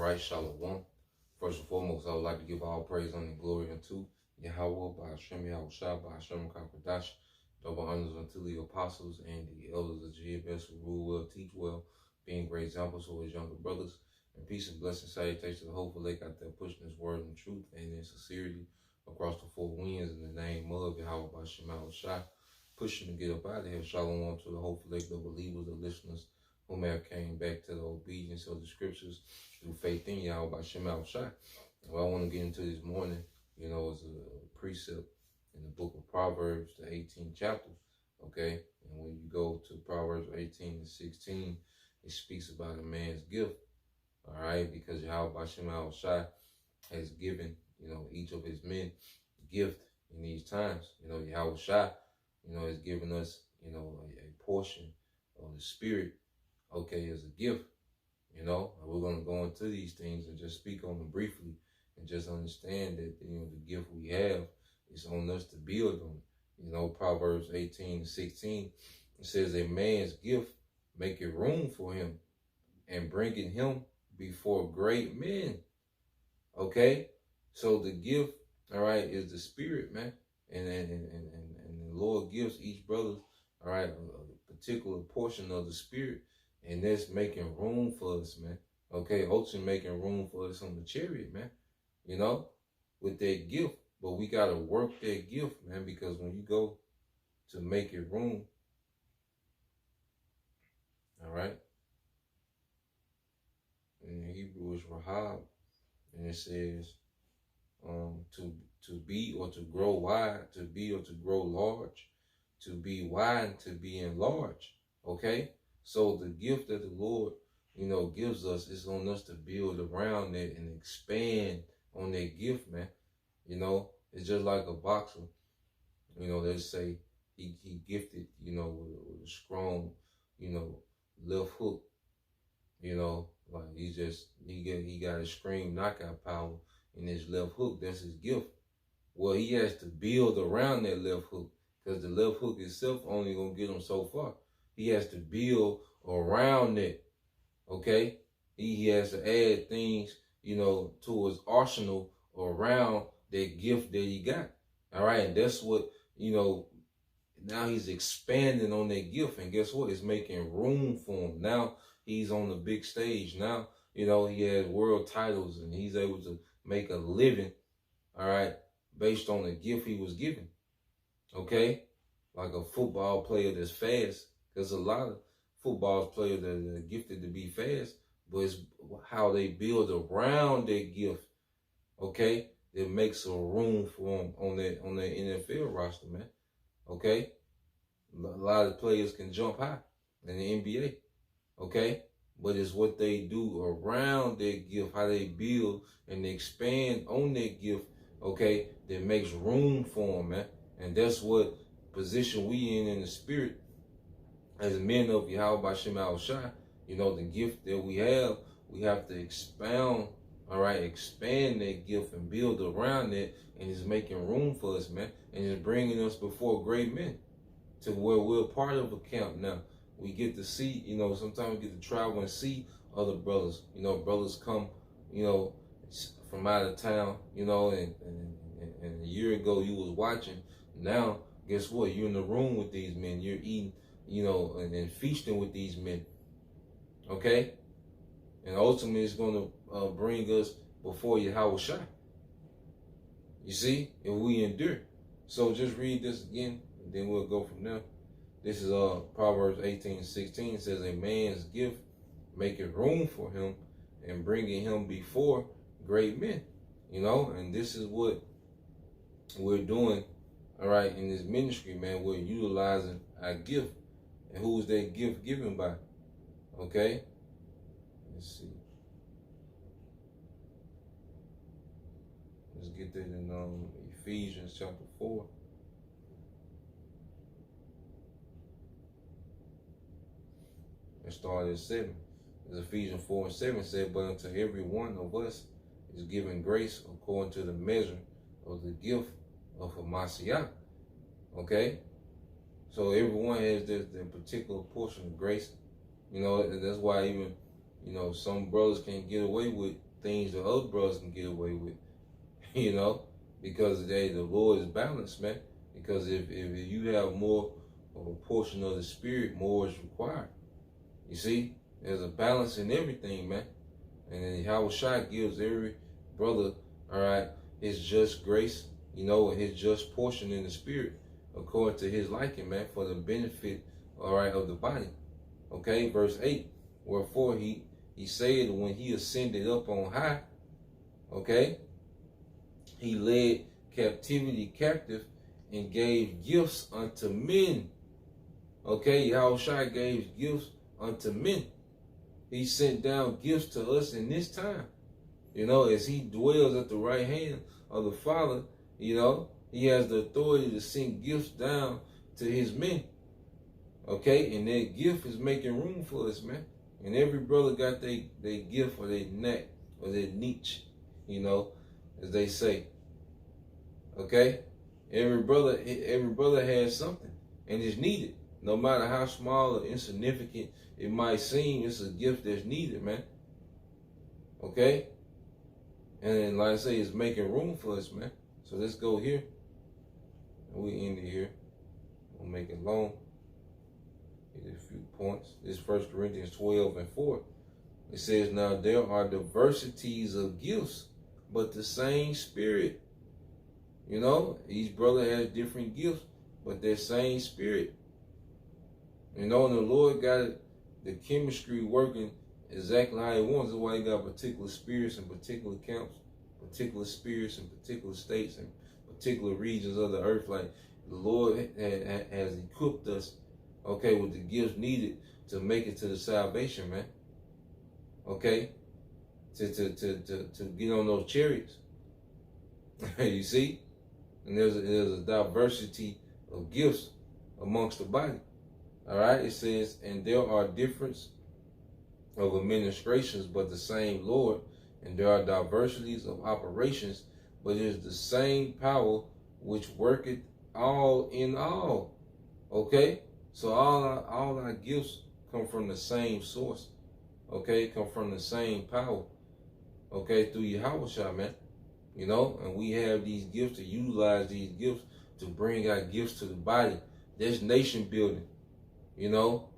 right, Shalom. First and foremost, I would like to give all praise and glory unto Yahweh, by Hashem Yahushua, by Hashem Kakadash, double honors unto the apostles and the elders of GFS who rule well, teach well, being great examples for his younger brothers. And peace and blessing salutations to the hopeful lake out there pushing his word and truth and in sincerity across the four winds in the name of Yahweh by Hashem Yahushua. Pushing to get up out of here. Shalom to the hopeful lake, the believers, the listeners, who may have came back to the obedience of the scriptures through faith in Yahweh by Shem Shai. What I want to get into this morning, is a precept in the book of Proverbs, the 18th chapter, okay? And when you go to Proverbs 18 and 16, it speaks about a man's gift, all right? Because Yahweh by Shem Shai has given, each of his men a gift in these times. Yahweh Shai, has given us, a portion of the Spirit, okay, as a gift, we're going to go into these things and just speak on them briefly and just understand that, the gift we have is on us to build on it. Proverbs 18 and 16, it says, a man's gift maketh room for him and bringing him before great men. Okay, so the gift, all right, is the Spirit, man, and the Lord gives each brother, all right, a particular portion of the Spirit. And that's making room for us, man. Okay, ultimately making room for us on the chariot, man. With that gift. But we got to work that gift, man, because when you go to make it room, all right, in Hebrew is Rahab, and it says to be or to grow wide, to be or to grow large, to be wide, to be enlarged, okay? So the gift that the Lord, gives us is on us to build around it and expand on that gift, man. It's just like a boxer. They say he gifted, with a strong, left hook. Like he got a extreme knockout power in his left hook. That's his gift. Well, he has to build around that left hook because the left hook itself only gonna get him so far. He has to build around it, okay? He has to add things, to his arsenal around that gift that he got, all right? And that's what, now he's expanding on that gift. And guess what? It's making room for him. Now he's on the big stage. Now, he has world titles and he's able to make a living, all right, based on the gift he was given, okay? Like a football player that's fast. There's a lot of football players that are gifted to be fast, but it's how they build around their gift, okay, that makes a room for them on that NFL roster, man, okay? A lot of players can jump high in the NBA, okay? But it's what they do around their gift, how they build and they expand on their gift, okay, that makes room for them, man. And that's what position we in the Spirit. As men of Yahweh by Shem Shai, the gift that we have to expound, all right, expand that gift and build around it, and it's making room for us, man, and it's bringing us before great men to where we're part of a camp now. We get to see, sometimes we get to travel and see other brothers, brothers come, from out of town, and a year ago you was watching. Now, guess what? You're in the room with these men. You're eating, and then feasting with these men, okay? And ultimately, it's going to bring us before Yahweh Shai. You see? And we endure. So just read this again, and then we'll go from there. This is Proverbs 18:16. It says, a man's gift maketh room for him and bringing him before great men. And this is what we're doing, all right, in this ministry, man. We're utilizing our gift. And who is that gift given by? Okay? Let's see. Let's get that in Ephesians chapter 4. Let's start at 7. As Ephesians 4 and 7 said, but unto every one of us is given grace according to the measure of the gift of Hamashiach. Okay? So everyone has their particular portion of grace, and that's why even, some brothers can't get away with things that other brothers can get away with, you know, because the Lord is balanced, man. Because if you have more of a portion of the Spirit, more is required. You see, there's a balance in everything, man. And then Yahushua gives every brother, all right, his just grace, you know, and his just portion in the Spirit, according to his liking, man, for the benefit, all right, of the body. Okay, verse 8, wherefore he said when he ascended up on high, okay, he led captivity captive and gave gifts unto men. Okay, Yahushua gave gifts unto men. He sent down gifts to us in this time. You know, as he dwells at the right hand of the Father, you know, he has the authority to send gifts down to his men. Okay, and that gift is making room for us, man. And every brother got their gift or their knack or their niche, you know, as they say. Okay? Every brother has something, and it's needed. No matter how small or insignificant it might seem, it's a gift that's needed, man. Okay? And like I say, it's making room for us, man. So let's go here. And we end it here. We'll make it long. Get a few points. This is 1 Corinthians 12 and 4. It says, now there are diversities of gifts, but the same Spirit. You know, each brother has different gifts, but that same Spirit. You know, and the Lord got the chemistry working exactly how he wants. That's why he got particular spirits in particular camps, particular spirits in particular states and particular regions of the earth. Like the Lord has equipped us, okay, with the gifts needed to make it to the salvation, man. Okay? To get on those chariots. You see? And there's a diversity of gifts amongst the body. All right? It says, and there are difference of administrations, but the same Lord. And there are diversities of operations, but it is the same power which worketh all in all. Okay? So all our gifts come from the same source. Okay? Come from the same power. Okay? Through Yahushua, man. You know? And we have these gifts to utilize these gifts to bring our gifts to the body. There's nation building. You know?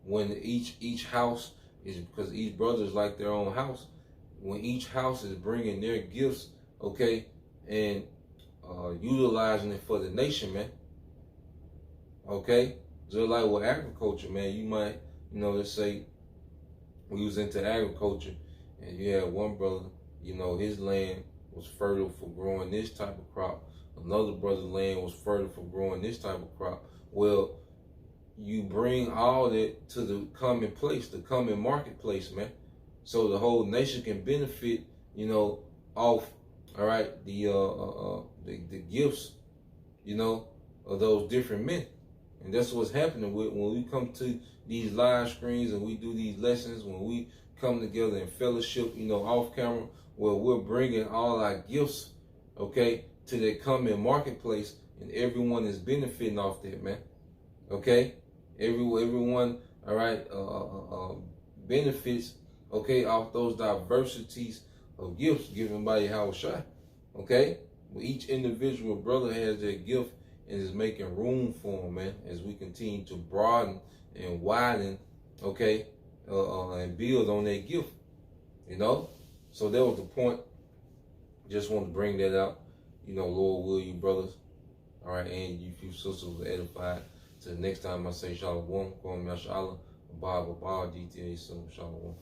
When each house is, because each brother is like their own house. When each house is bringing their gifts, okay, and utilizing it for the nation, man. Okay? Just like with agriculture, man, you might, you know, let's say we was into agriculture and you had one brother, you know, his land was fertile for growing this type of crop. Another brother's land was fertile for growing this type of crop. Well, you bring all that to the common place, the common marketplace, man. So the whole nation can benefit, you know, off, all right, the gifts, you know, of those different men. And that's what's happening when we come to these live screens and we do these lessons, when we come together in fellowship, you know, off camera, where we're bringing all our gifts, okay, to the common marketplace, and everyone is benefiting off that, man. Okay? Everyone, all right, benefits, okay, off those diversities of gifts given by Yahushua. Okay? Well, each individual brother has their gift and is making room for them, man, as we continue to broaden and widen, okay, and build on that gift, you know? So that was the point. Just want to bring that out. You know, Lord will, you brothers, all right, and you few sisters were edified. Till next time I say Shalom, Kwam Yashala, Abba, GTA, so Shalom.